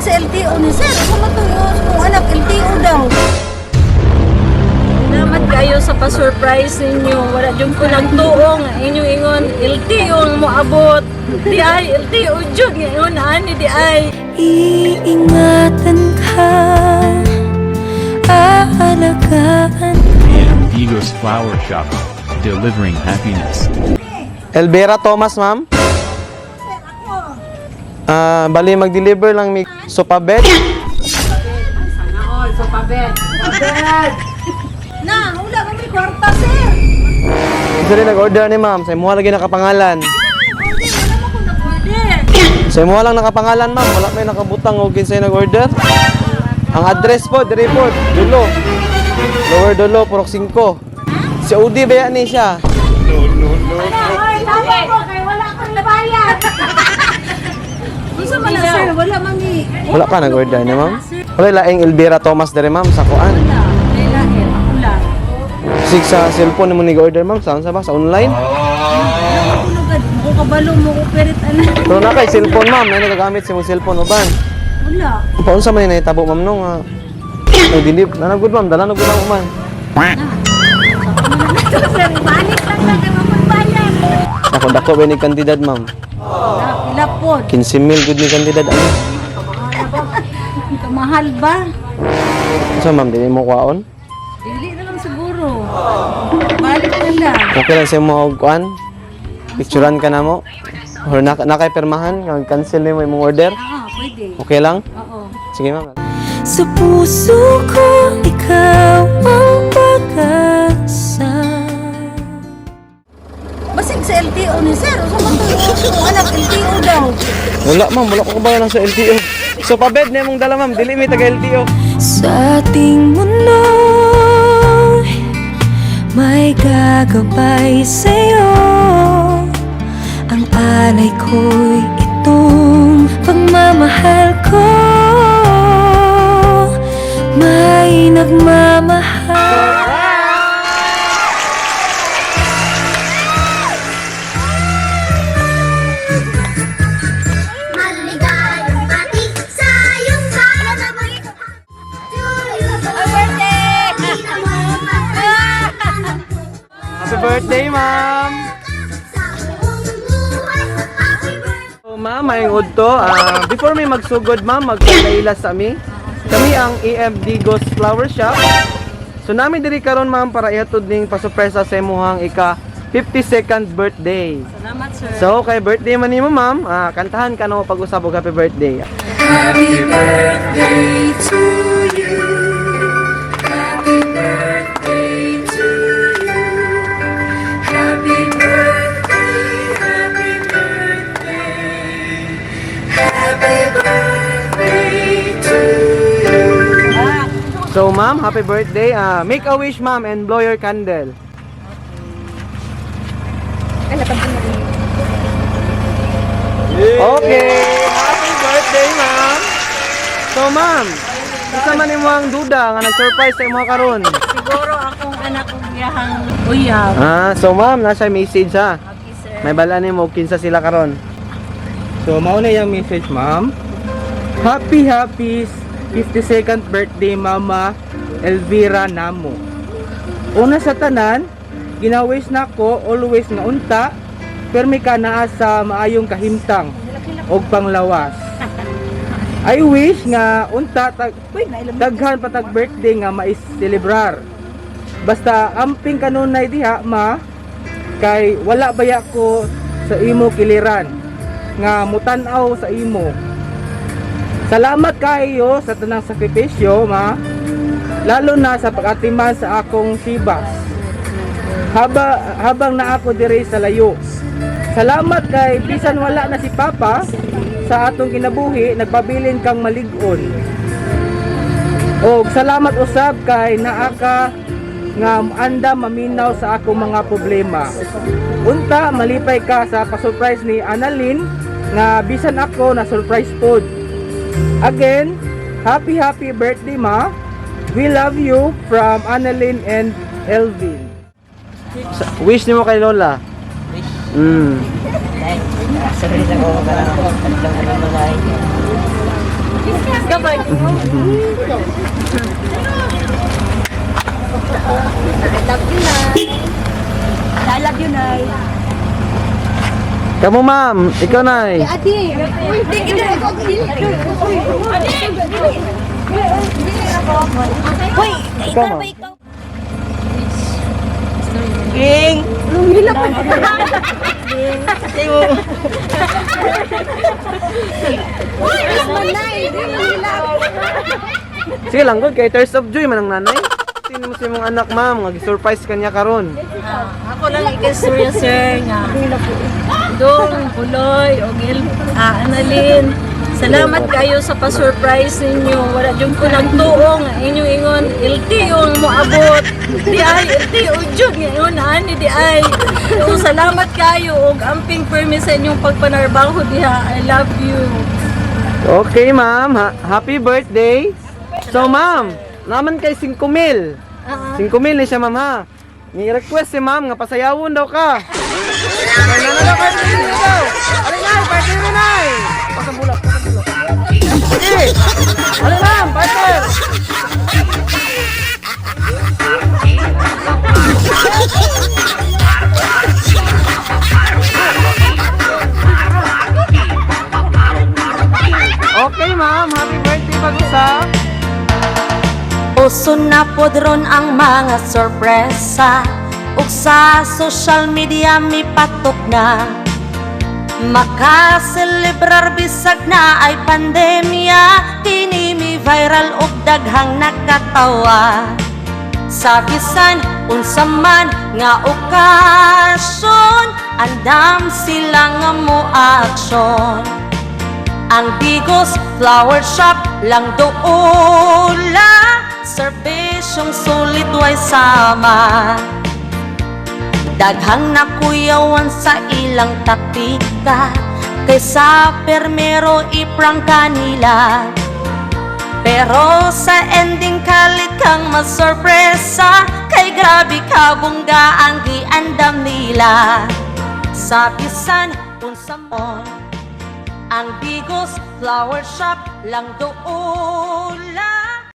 sa LTO ni sir. Kung matuyos kung anak LTO daw. Salamat kayo sa pa-surprise ninyo. Wala dyan ko nagtuong. Inyong ingon, LTO ang moabot. Di ay, LTO dyan. Ngayon, ani di ay. Iingatan ka, aalagaan. Digos Flower Shop, delivering happiness. Elvira Thomas, ma'am. Bali mag-deliver lang mi sopabet. Na, wala kami kwarta sir. Ito rin nag-order ni ma'am. Sa imuha lagi nakapangalan. Hindi, wala mo ko nag-order. Sa imuha lang nakapangalan, ma'am. Wala may nakabutang o kinsay nag-order. Ang address po, di report. Dulo. Lower Dulo, Purok 5. Si Udi ba yan siya? Ay, tama ko, kaya wala kang nabayad. Gusto mo na sir, wala mangi. Wala ka nag-order niya, ma'am? Wala laing Elvira Thomas dere, ma'am, sa kuan. Wala, lain, wala. Sig sa cellphone mo nag-order, ma'am. Saan sa ba? Sa online? Tulugad, mo kabalo mo ko perit anak. Pero na kay cellphone, ma'am. Na nagagamit sa mong cellphone uban. Wala. Paunsa man ni nahitabo, ma'am, nung ay dinip. Nanagod, ma'am. Dala nagod lang uman. Sir, balik lang na kay mamagbayan. Ako dako ba ni kandidat, ma'am? Ilapod. 15,000 good ni kandidat. Ano? Mahal ba? So, ma'am, di mo kuwaon? Dili na lang siguro. Balik na lang. Okay lang sa mo og kuan? Picturean ka na mo? Or nakay permahan? Cancel mo imong order? Pwede. Okay lang? Oo. Sige, ma'am. Sa puso ko, ikaw ang pag-asa. Basig sa LTO ni sir. Gusto mo tuyos kung anak LTO daw. Wala, ma'am. Wala ko kabayan sa LTO. So, pabed na imong dala, ma'am. Dili may taga LTO. Sa ating mundo, may gagabay sa'yo. Ang alay ko'y itong pagmamahal ko. May nagmamahal. Maligayang bati sa iyong kalamay. Happy birthday, ma'am! So, ma'am, may udto. Before may magsugod, ma'am, magkakaila sa amin. Kami ang EM Digos Flower Shop. So, namin diri karon, ma'am, para ihatod ning pasurpresa sa imuhang ika 52nd birthday. Salamat, sir. So, kay birthday man nimo, ma'am, kantahan ka na mo pag-usap og happy birthday. Happy birthday to you. Happy birthday to you. Happy birthday, happy birthday. Happy birthday to you. So, ma'am, happy birthday. Make a wish, ma'am, and blow your candle. Okay, happy birthday, ma'am. So, ma'am, isa man imo ang duda nga nag-surprise sa imo karon. Siguro akong anak kong biyahang uyab. So, ma'am, nasa message ha. Okay, sir. May bala nimo kinsa sila karon. So, mao na yung message, ma'am. Happy 52nd birthday, Mama Elvira Namo. Una sa tanan, ginawish na ko always nga unta, permi ka naa sa maayong kahimtang og panglawas. I wish nga unta daghan patag birthday nga mais-celebrar. Basta amping kanunay diha, ma, kay wala baya ko sa imo kiliran nga mutan-aw sa imo. Salamat kayo sa tanang sakripisyo, ma, lalo na sa pag-atiman sa akong sibas habang na ako diri sa layo. Salamat kay bisan wala na si Papa sa atong kinabuhi, nagpabilin kang malig-on. Og salamat usab kay naa ka nga anda maminaw sa akong mga problema. Unta malipay ka sa pa-surprise ni Annalyn nga bisan ako na surprise pod. Again, happy birthday, ma. We love you from Annalyn and Elvin. Wish nimo kay Lola. Sorry na ko, Gabay. I love you, Nay. Kamu ma'am, ikaw nay. Adi. Hindi kita ako. Hoy, Ikaw ma'am. King. Lumilap pa. Hoy, manay. Lumilap. Sige lang good kay Tears of Joy man ang nanay. Sino mo si mong anak ma'am, surprise kanya karon. Ako lang ikastorya sir nga. Dong, Puloy, o Annalyn. Salamat kayo sa pa-surprise ninyo. Wala dyan ko nagtuong. Inyong ingon, LTO ang moabot. Di ay, LTO dyan. Ngayon, ani di ay. So, salamat kayo. O amping permis sa inyong pagpanarbaho diha. I love you. Okay ma'am, happy birthday. So ma'am, naman kay 5,000. 5,000 ni siya ma'am ha. Ni request si ma'am nga pasayawon daw ka. Kaya na daw birthday mo daw. Alin na, birthday mo na eh. Pasambulak. Sige. Alin ma'am, partner. Okay ma'am, happy birthday pag-usap. Uso na podron ang mga sorpresa ug sa social media mi patok na makaselebrar bisag na ay pandemya kini mi viral ug daghang nakatawa sa bisan unsa man nga okasyon andam sila nga mo aksyon ang Bigos Flower Shop lang doula serbisyong sulit way sama daghang nakuyawan sa ilang taktika kaysa permero iprang kanila pero sa ending kalit kang masorpresa kay grabe ka bungga ang giandam nila sa bisan unsa mo ang Bigos Flower Shop lang doula